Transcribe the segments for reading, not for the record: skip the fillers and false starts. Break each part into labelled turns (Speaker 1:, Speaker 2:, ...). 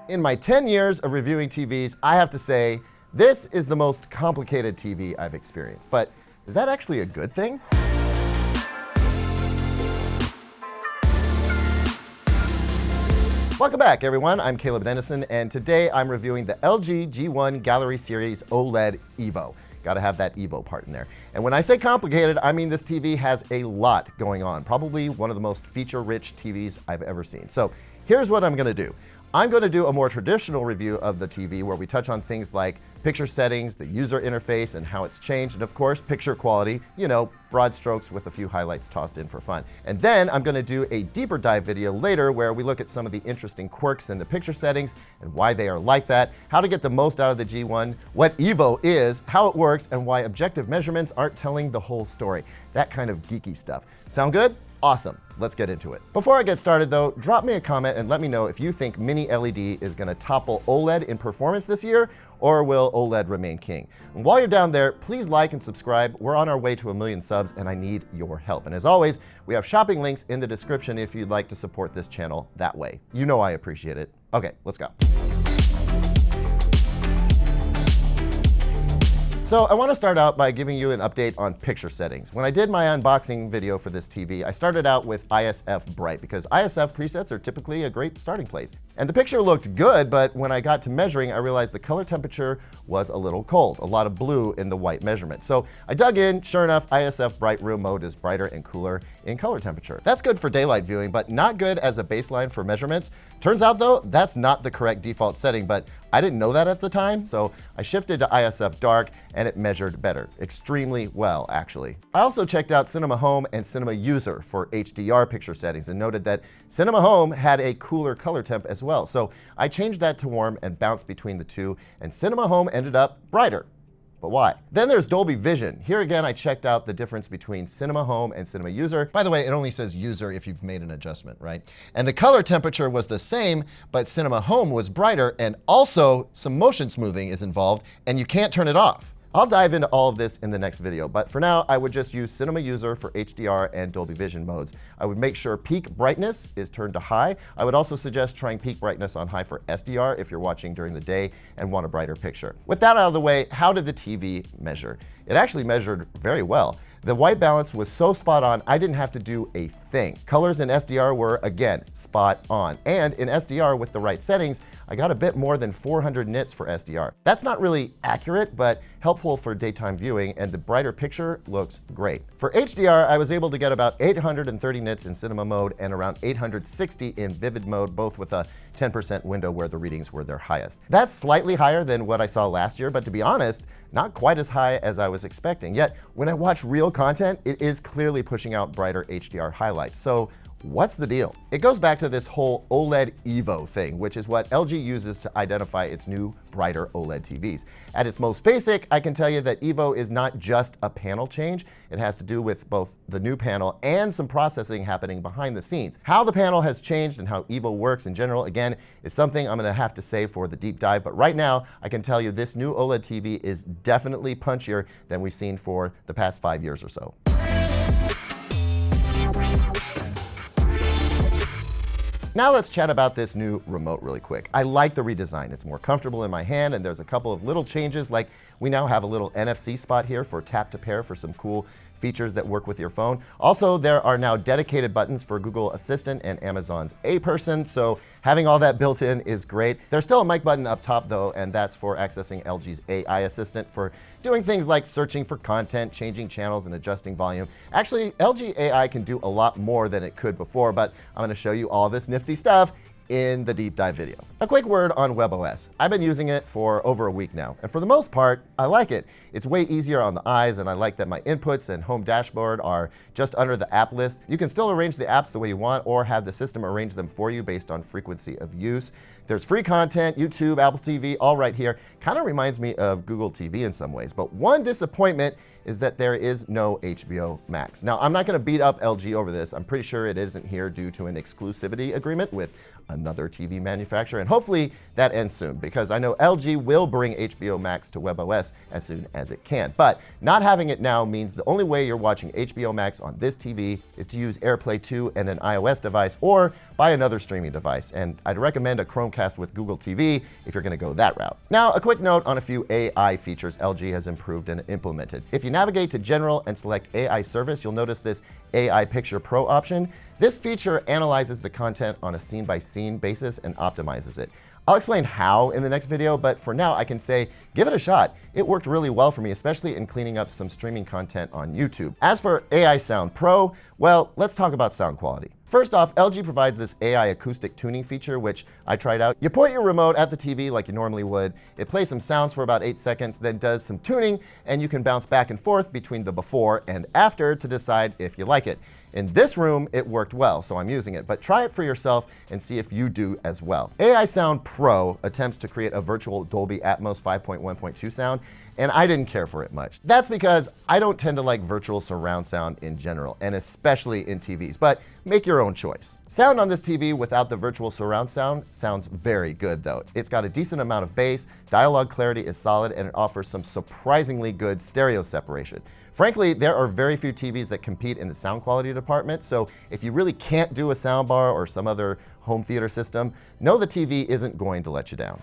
Speaker 1: In my 10 years of reviewing TVs, I have to say, this is the most complicated TV I've experienced. But is that actually a good thing? Welcome back, everyone. I'm Caleb Dennison, and today I'm reviewing the LG G1 Gallery Series OLED Evo. Gotta have that Evo part in there. And when I say complicated, I mean this TV has a lot going on. Probably one of the most feature-rich TVs I've ever seen. So here's what I'm gonna do. I'm going to do a more traditional review of the TV where we touch on things like picture settings, the user interface and how it's changed, and of course, picture quality, you know, broad strokes with a few highlights tossed in for fun. And then I'm going to do a deeper dive video later where we look at some of the interesting quirks in the picture settings and why they are like that, how to get the most out of the G1, what Evo is, how it works, and why objective measurements aren't telling the whole story. That kind of geeky stuff. Sound good? Awesome. Let's get into it. Before I get started though, drop me a comment and let me know if you think Mini LED is going to topple OLED in performance this year, or will OLED remain king? And while you're down there, please like and subscribe. We're on our way to 1 million subs and I need your help. And as always, we have shopping links in the description if you'd like to support this channel that way. You know I appreciate it. Okay, let's go. So I want to start out by giving you an update on picture settings. When I did my unboxing video for this TV, I started out with ISF Bright because ISF presets are typically a great starting place. And the picture looked good, but when I got to measuring, I realized the color temperature was a little cold, a lot of blue in the white measurement. So I dug in, sure enough, ISF Bright room mode is brighter and cooler in color temperature. That's good for daylight viewing, but not good as a baseline for measurements. Turns out though, that's not the correct default setting, but I didn't know that at the time, so I shifted to ISF Dark and it measured better, extremely well actually. I also checked out Cinema Home and Cinema User for HDR picture settings and noted that Cinema Home had a cooler color temp as well. So I changed that to warm and bounced between the two, and Cinema Home ended up brighter. But why? Then there's Dolby Vision. Here again, I checked out the difference between Cinema Home and Cinema User. By the way, it only says user if you've made an adjustment, right? And the color temperature was the same, but Cinema Home was brighter, and also some motion smoothing is involved, and you can't turn it off. I'll dive into all of this in the next video, but for now, I would just use Cinema User for HDR and Dolby Vision modes. I would make sure peak brightness is turned to high. I would also suggest trying peak brightness on high for SDR if you're watching during the day and want a brighter picture. With that out of the way, how did the TV measure? It actually measured very well. The white balance was so spot on, I didn't have to do a thing. Colors in SDR were, again, spot on. And in SDR with the right settings, I got a bit more than 400 nits for SDR. That's not really accurate, but helpful for daytime viewing, and the brighter picture looks great. For HDR, I was able to get about 830 nits in cinema mode and around 860 in vivid mode, both with a 10% window where the readings were their highest. That's slightly higher than what I saw last year, but to be honest, not quite as high as I was expecting. Yet, when I watch real content, it is clearly pushing out brighter HDR highlights. So what's the deal? It goes back to this whole OLED Evo thing, which is what LG uses to identify its new brighter OLED TVs. At its most basic, I can tell you that Evo is not just a panel change. It has to do with both the new panel and some processing happening behind the scenes. How the panel has changed and how Evo works in general, again, is something I'm gonna have to save for the deep dive, but right now, I can tell you this new OLED TV is definitely punchier than we've seen for the past 5 years or so. Now let's chat about this new remote really quick. I like the redesign. It's more comfortable in my hand, and there's a couple of little changes, like we now have a little NFC spot here for tap to pair for some cool features that work with your phone. Also, there are now dedicated buttons for Google Assistant and Amazon's A-Person, so having all that built in is great. There's still a mic button up top though, and that's for accessing LG's AI Assistant for doing things like searching for content, changing channels, and adjusting volume. Actually, LG AI can do a lot more than it could before, but I'm gonna show you all this nifty stuff in the deep dive video. A quick word on WebOS. I've been using it for over a week now, and for the most part, I like it. It's way easier on the eyes, and I like that my inputs and home dashboard are just under the app list. You can still arrange the apps the way you want or have the system arrange them for you based on frequency of use. There's free content, YouTube, Apple TV, all right here. Kind of reminds me of Google TV in some ways, but one disappointment is that there is no HBO Max. Now, I'm not going to beat up LG over this. I'm pretty sure it isn't here due to an exclusivity agreement with another TV manufacturer, and hopefully that ends soon, because I know LG will bring HBO Max to WebOS as soon as it can. But not having it now means the only way you're watching HBO Max on this TV is to use AirPlay 2 and an iOS device, or buy another streaming device. And I'd recommend a Chromecast with Google TV if you're going to go that route. Now, a quick note on a few AI features LG has improved and implemented. If you navigate to General and select AI Service, you'll notice this AI Picture Pro option. This feature analyzes the content on a scene-by-scene basis and optimizes it. I'll explain how in the next video, but for now I can say, give it a shot. It worked really well for me, especially in cleaning up some streaming content on YouTube. As for AI Sound Pro, well, let's talk about sound quality. First off, LG provides this AI acoustic tuning feature, which I tried out. You point your remote at the TV like you normally would. It plays some sounds for about 8 seconds, then does some tuning, and you can bounce back and forth between the before and after to decide if you like it. In this room, it worked well, so I'm using it, but try it for yourself and see if you do as well. AI Sound Pro attempts to create a virtual Dolby Atmos 5.1.2 sound, and I didn't care for it much. That's because I don't tend to like virtual surround sound in general, and especially in TVs, but make your own choice. Sound on this TV without the virtual surround sound sounds very good though. It's got a decent amount of bass, dialogue clarity is solid, and it offers some surprisingly good stereo separation. Frankly, there are very few TVs that compete in the sound quality department, so if you really can't do a soundbar or some other home theater system, know the TV isn't going to let you down.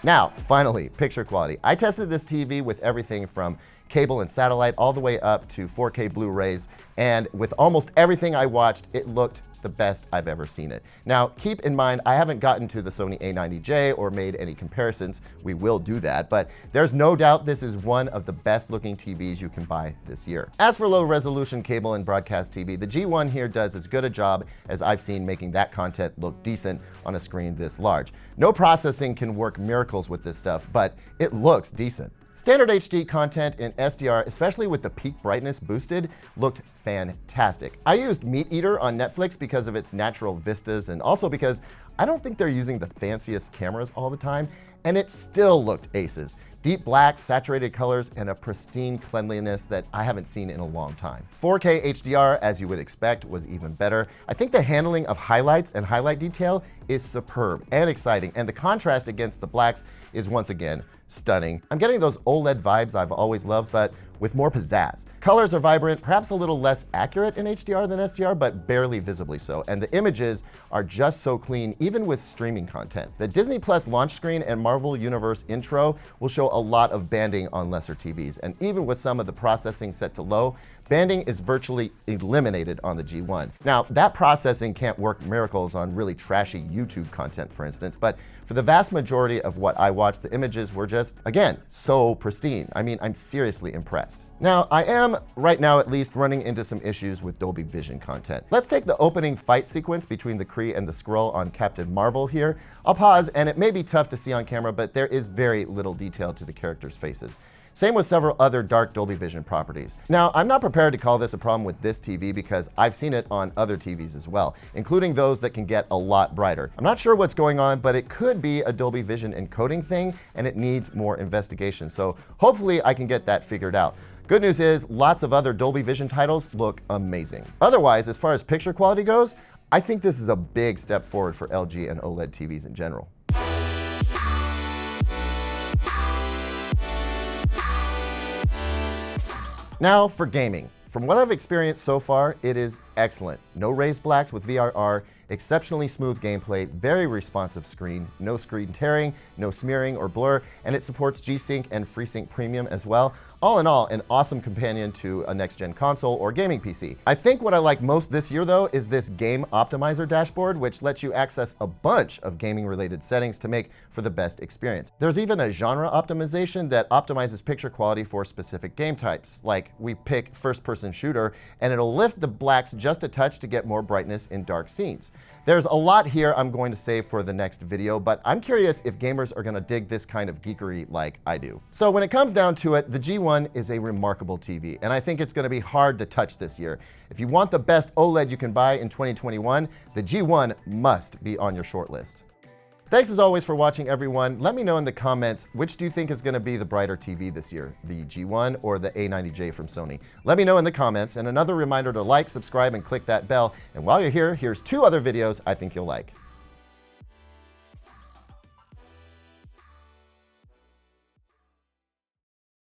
Speaker 1: Now, finally, picture quality. I tested this TV with everything from cable and satellite all the way up to 4K Blu-rays, and with almost everything I watched, it looked the best I've ever seen it. Now, keep in mind, I haven't gotten to the Sony A90J or made any comparisons. We will do that, but there's no doubt this is one of the best looking TVs you can buy this year. As for low resolution cable and broadcast TV, the G1 here does as good a job as I've seen making that content look decent on a screen this large. No processing can work miracles with this stuff, but it looks decent. Standard HD content in SDR, especially with the peak brightness boosted, looked fantastic. I used Meat Eater on Netflix because of its natural vistas and also because I don't think they're using the fanciest cameras all the time, and it still looked aces. Deep blacks, saturated colors, and a pristine cleanliness that I haven't seen in a long time. 4K HDR, as you would expect, was even better. I think the handling of highlights and highlight detail is superb and exciting, and the contrast against the blacks is once again stunning. I'm getting those OLED vibes I've always loved, but with more pizzazz. Colors are vibrant, perhaps a little less accurate in HDR than SDR, but barely visibly so. And the images are just so clean, even with streaming content. The Disney Plus launch screen and Marvel Universe intro will show a lot of banding on lesser TVs. And even with some of the processing set to low, banding is virtually eliminated on the G1. Now, that processing can't work miracles on really trashy YouTube content, for instance, but for the vast majority of what I watched, the images were just, again, so pristine. I mean, I'm seriously impressed. Now, I am, right now at least, running into some issues with Dolby Vision content. Let's take the opening fight sequence between the Kree and the Skrull on Captain Marvel here. I'll pause, and it may be tough to see on camera, but there is very little detail to the characters' faces. Same with several other dark Dolby Vision properties. Now, I'm not prepared to call this a problem with this TV because I've seen it on other TVs as well, including those that can get a lot brighter. I'm not sure what's going on, but it could be a Dolby Vision encoding thing, and it needs more investigation. So hopefully I can get that figured out. Good news is, lots of other Dolby Vision titles look amazing. Otherwise, as far as picture quality goes, I think this is a big step forward for LG and OLED TVs in general. Now for gaming. From what I've experienced so far, it is excellent. No raised blacks with VRR, exceptionally smooth gameplay, very responsive screen, no screen tearing, no smearing or blur, and it supports G-Sync and FreeSync Premium as well. All in all, an awesome companion to a next-gen console or gaming PC. I think what I like most this year though is this Game Optimizer dashboard, which lets you access a bunch of gaming-related settings to make for the best experience. There's even a genre optimization that optimizes picture quality for specific game types. Like, we pick first-person shooter, and it'll lift the blacks just a touch to get more brightness in dark scenes. There's a lot here I'm going to save for the next video, but I'm curious if gamers are gonna dig this kind of geekery like I do. So when it comes down to it, the G1 is a remarkable TV, and I think it's gonna be hard to touch this year. If you want the best OLED you can buy in 2021, the G1 must be on your short list. Thanks as always for watching, everyone. Let me know in the comments, which do you think is going to be the brighter TV this year, the G1 or the A90J from Sony? Let me know in the comments, and another reminder to like, subscribe, and click that bell. And while you're here, here's 2 other videos I think you'll like.